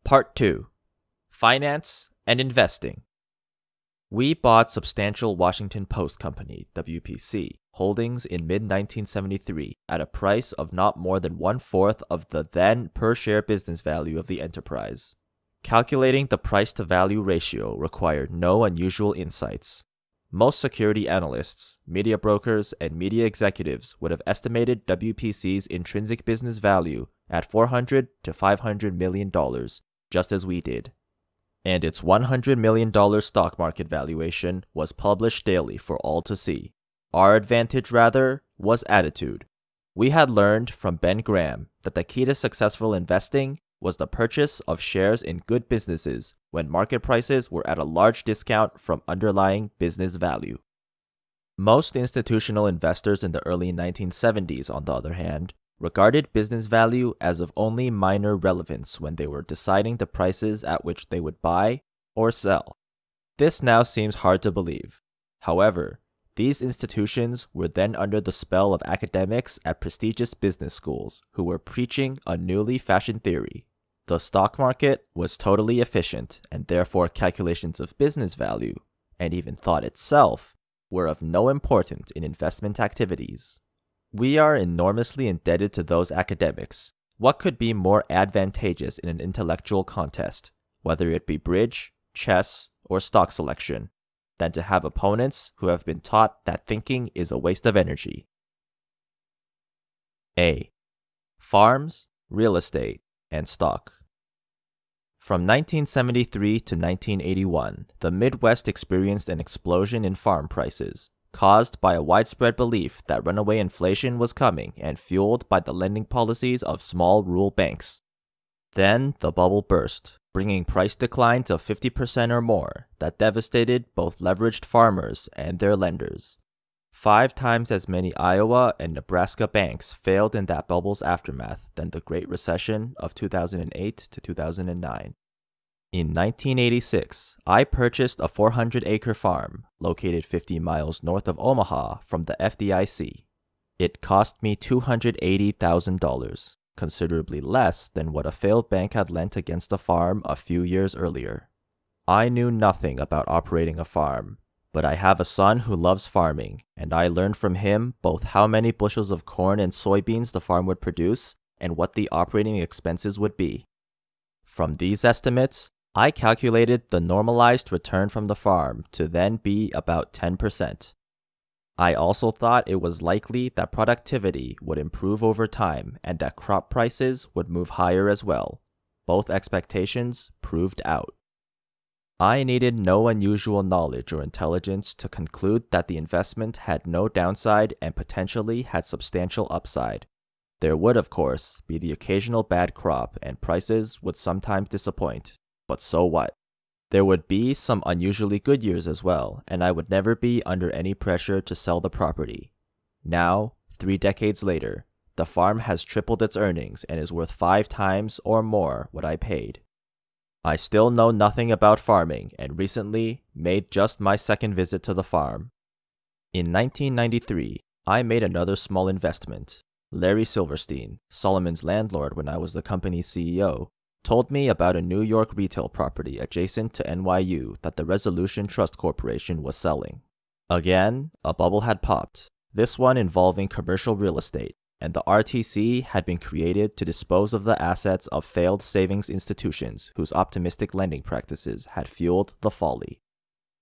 Part 2. Finance and Investing. We bought substantial Washington Post Company, WPC, holdings in mid-1973 at a price of not more than one-fourth of the then per-share business value of the enterprise. Calculating the price-to-value ratio required no unusual insights. Most security analysts, media brokers, and media executives would have estimated WPC's intrinsic business value at $400 to $500 million, just as we did. And its $100 million stock market valuation was published daily for all to see. Our advantage, rather, was attitude. We had learned from Ben Graham that the key to successful investing was the purchase of shares in good businesses when market prices were at a large discount from underlying business value. Most institutional investors in the early 1970s, on the other hand, regarded business value as of only minor relevance when they were deciding the prices at which they would buy or sell. This now seems hard to believe. However, these institutions were then under the spell of academics at prestigious business schools who were preaching a newly fashioned theory. The stock market was totally efficient, and therefore calculations of business value, and even thought itself, were of no importance in investment activities. We are enormously indebted to those academics. What could be more advantageous in an intellectual contest, whether it be bridge, chess, or stock selection, than to have opponents who have been taught that thinking is a waste of energy? A. Farms, real estate, and stock. From 1973 to 1981, the Midwest experienced an explosion in farm prices, caused by a widespread belief that runaway inflation was coming and fueled by the lending policies of small rural banks. Then the bubble burst, bringing price declines of 50% or more that devastated both leveraged farmers and their lenders. 5 times as many Iowa and Nebraska banks failed in that bubble's aftermath than the Great Recession of 2008 to 2009. In 1986, I purchased a 400-acre farm located 50 miles north of Omaha from the FDIC. It cost me $280,000, considerably less than what a failed bank had lent against a farm a few years earlier. I knew nothing about operating a farm, but I have a son who loves farming, and I learned from him both how many bushels of corn and soybeans the farm would produce and what the operating expenses would be. From these estimates, I calculated the normalized return from the farm to then be about 10%. I also thought it was likely that productivity would improve over time and that crop prices would move higher as well. Both expectations proved out. I needed no unusual knowledge or intelligence to conclude that the investment had no downside and potentially had substantial upside. There would, of course, be the occasional bad crop and prices would sometimes disappoint. But so what? There would be some unusually good years as well, and I would never be under any pressure to sell the property. Now, 3 decades later, the farm has tripled its earnings and is worth 5 times or more what I paid. I still know nothing about farming and recently made just my second visit to the farm. In 1993, I made another small investment. Larry Silverstein, Solomon's landlord when I was the company's CEO, told me about a New York retail property adjacent to NYU that the Resolution Trust Corporation was selling. Again, a bubble had popped, this one involving commercial real estate, and the RTC had been created to dispose of the assets of failed savings institutions whose optimistic lending practices had fueled the folly.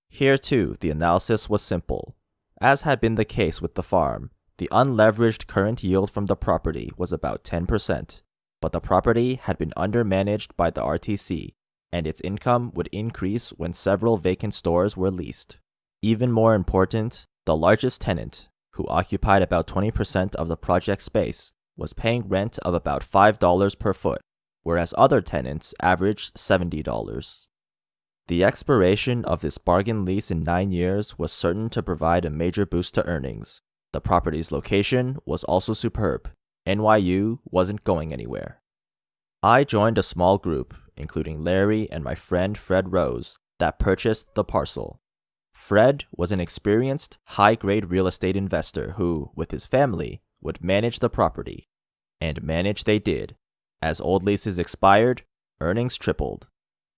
Here too, the analysis was simple. As had been the case with the farm, the unleveraged current yield from the property was about 10%, but the property had been undermanaged by the RTC, and its income would increase when several vacant stores were leased. Even more important, the largest tenant, who occupied about 20% of the project space, was paying rent of about $5 per foot, whereas other tenants averaged $70. The expiration of this bargain lease in 9 years was certain to provide a major boost to earnings. The property's location was also superb. NYU wasn't going anywhere. I joined a small group, including Larry and my friend Fred Rose, that purchased the parcel. Fred was an experienced, high-grade real estate investor who, with his family, would manage the property. And manage they did. As old leases expired, Earnings tripled.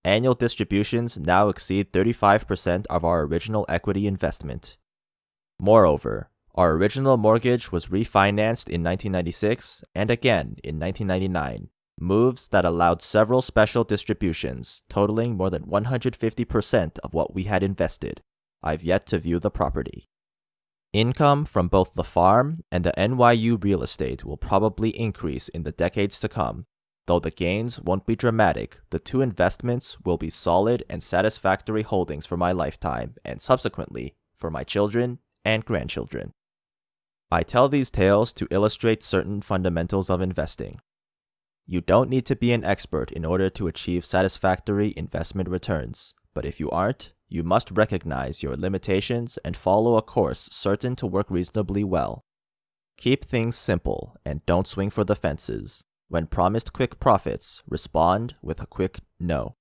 Annual distributions now exceed 35% of our original equity investment. Moreover, our original mortgage was refinanced in 1996 and again in 1999, moves that allowed several special distributions totaling more than 150% of what we had invested. I've yet to view the property. Income from both the farm and the NYU real estate will probably increase in the decades to come. Though the gains won't be dramatic, the two investments will be solid and satisfactory holdings for my lifetime and subsequently for my children and grandchildren. I tell these tales to illustrate certain fundamentals of investing. You don't need to be an expert in order to achieve satisfactory investment returns, but if you aren't, you must recognize your limitations and follow a course certain to work reasonably well. Keep things simple and don't swing for the fences. When promised quick profits, respond with a quick no.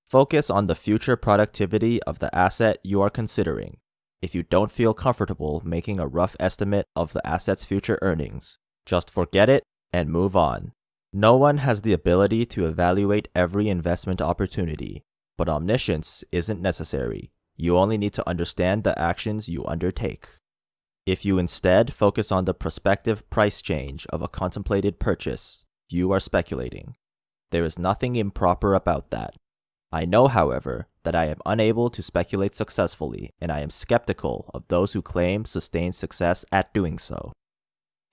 Focus on the future productivity of the asset you are considering. If you don't feel comfortable making a rough estimate of the asset's future earnings, just forget it and move on. No one has the ability to evaluate every investment opportunity, but omniscience isn't necessary. You only need to understand the actions you undertake. If you instead focus on the prospective price change of a contemplated purchase, you are speculating. There is nothing improper about that. I know, however, that I am unable to speculate successfully, and I am skeptical of those who claim sustained success at doing so.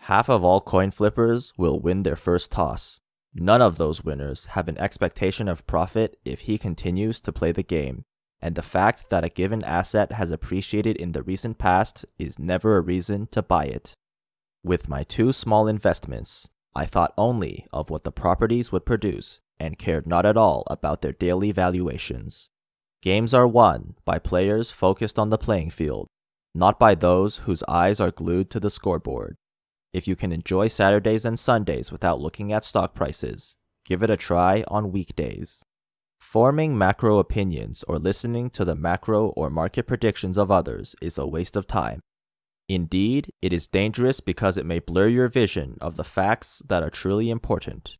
Half of all coin flippers will win their first toss. None of those winners have an expectation of profit if he continues to play the game, and the fact that a given asset has appreciated in the recent past is never a reason to buy it. With my two small investments, I thought only of what the properties would produce and cared not at all about their daily valuations. Games are won by players focused on the playing field, not by those whose eyes are glued to the scoreboard. If you can enjoy Saturdays and Sundays without looking at stock prices, give it a try on weekdays. Forming macro opinions or listening to the macro or market predictions of others is a waste of time. Indeed, it is dangerous because it may blur your vision of the facts that are truly important.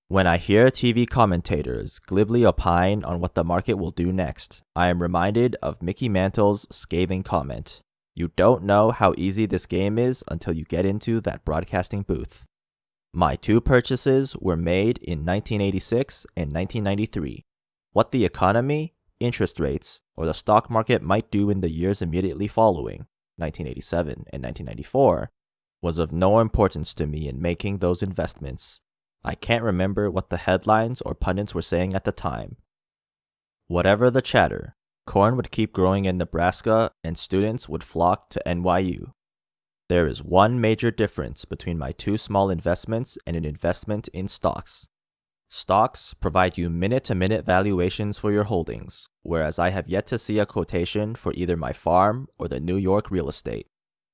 When I hear TV commentators glibly opine on what the market will do next, I am reminded of Mickey Mantle's scathing comment. You don't know how easy this game is until you get into that broadcasting booth. My two purchases were made in 1986 and 1993. What the economy, interest rates, or the stock market might do in the years immediately following, 1987 and 1994, was of no importance to me in making those investments. I can't remember what the headlines or pundits were saying at the time. Whatever the chatter, corn would keep growing in Nebraska and students would flock to NYU. There is one major difference between my two small investments and an investment in stocks. Stocks provide you minute-to-minute valuations for your holdings, whereas I have yet to see a quotation for either my farm or the New York real estate.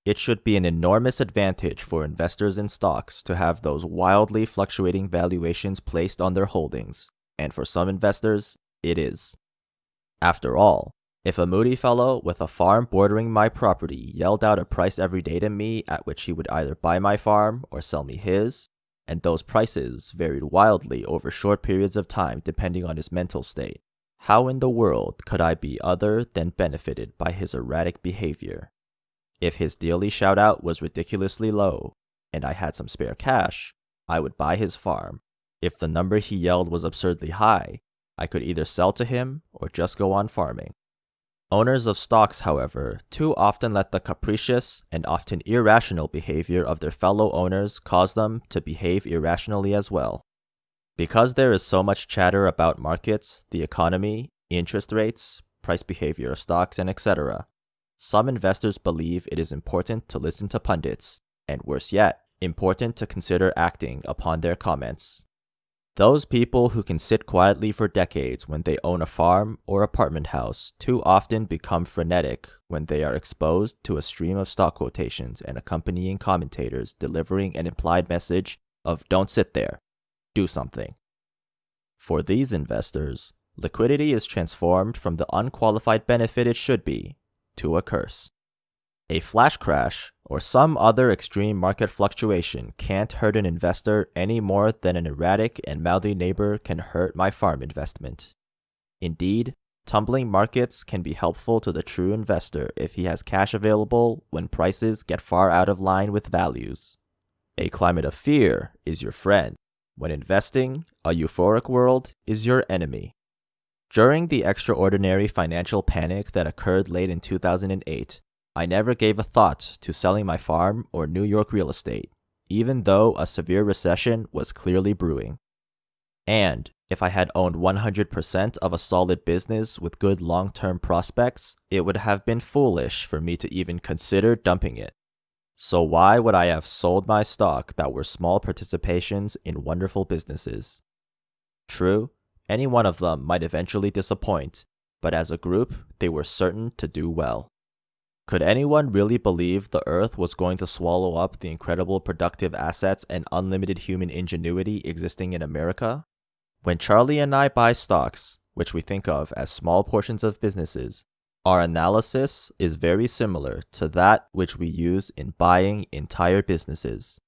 It should be an enormous advantage for investors in stocks to have those wildly fluctuating valuations placed on their holdings, and for some investors, it is. After all, if a moody fellow with a farm bordering my property yelled out a price every day to me at which he would either buy my farm or sell me his, and those prices varied wildly over short periods of time depending on his mental state, how in the world could I be other than benefited by his erratic behavior? If his daily shout-out was ridiculously low, and I had some spare cash, I would buy his farm. If the number he yelled was absurdly high, I could either sell to him or just go on farming. Owners of stocks, however, too often let the capricious and often irrational behavior of their fellow owners cause them to behave irrationally as well. Because there is so much chatter about markets, the economy, interest rates, price behavior of stocks, and etc., some investors believe it is important to listen to pundits, and worse yet, important to consider acting upon their comments. Those people who can sit quietly for decades when they own a farm or apartment house too often become frenetic when they are exposed to a stream of stock quotations and accompanying commentators delivering an implied message of "don't sit there, do something." For these investors, liquidity is transformed from the unqualified benefit it should be to a curse. A flash crash or some other extreme market fluctuation can't hurt an investor any more than an erratic and mouthy neighbor can hurt my farm investment. Indeed, tumbling markets can be helpful to the true investor if he has cash available when prices get far out of line with values. A climate of fear is your friend. When investing, a euphoric world is your enemy. During the extraordinary financial panic that occurred late in 2008, I never gave a thought to selling my farm or New York real estate, even though a severe recession was clearly brewing. And if I had owned 100% of a solid business with good long-term prospects, it would have been foolish for me to even consider dumping it. So why would I have sold my stock that were small participations in wonderful businesses? True, any one of them might eventually disappoint, but as a group, they were certain to do well. Could anyone really believe the Earth was going to swallow up the incredible productive assets and unlimited human ingenuity existing in America? When Charlie and I buy stocks, which we think of as small portions of businesses, our analysis is very similar to that which we use in buying entire businesses.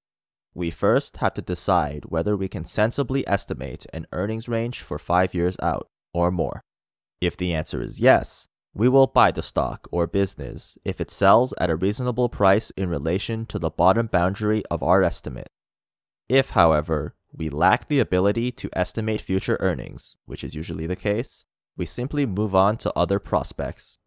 We first have to decide whether we can sensibly estimate an earnings range for 5 years out or more. If the answer is yes, we will buy the stock or business if it sells at a reasonable price in relation to the bottom boundary of our estimate. If, however, we lack the ability to estimate future earnings, which is usually the case, we simply move on to other prospects.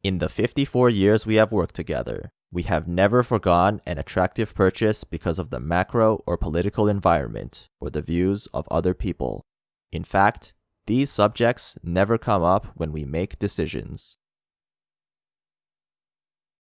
In the 54 years we have worked together, we have never forgone an attractive purchase because of the macro or political environment or the views of other people. In fact, these subjects never come up when we make decisions.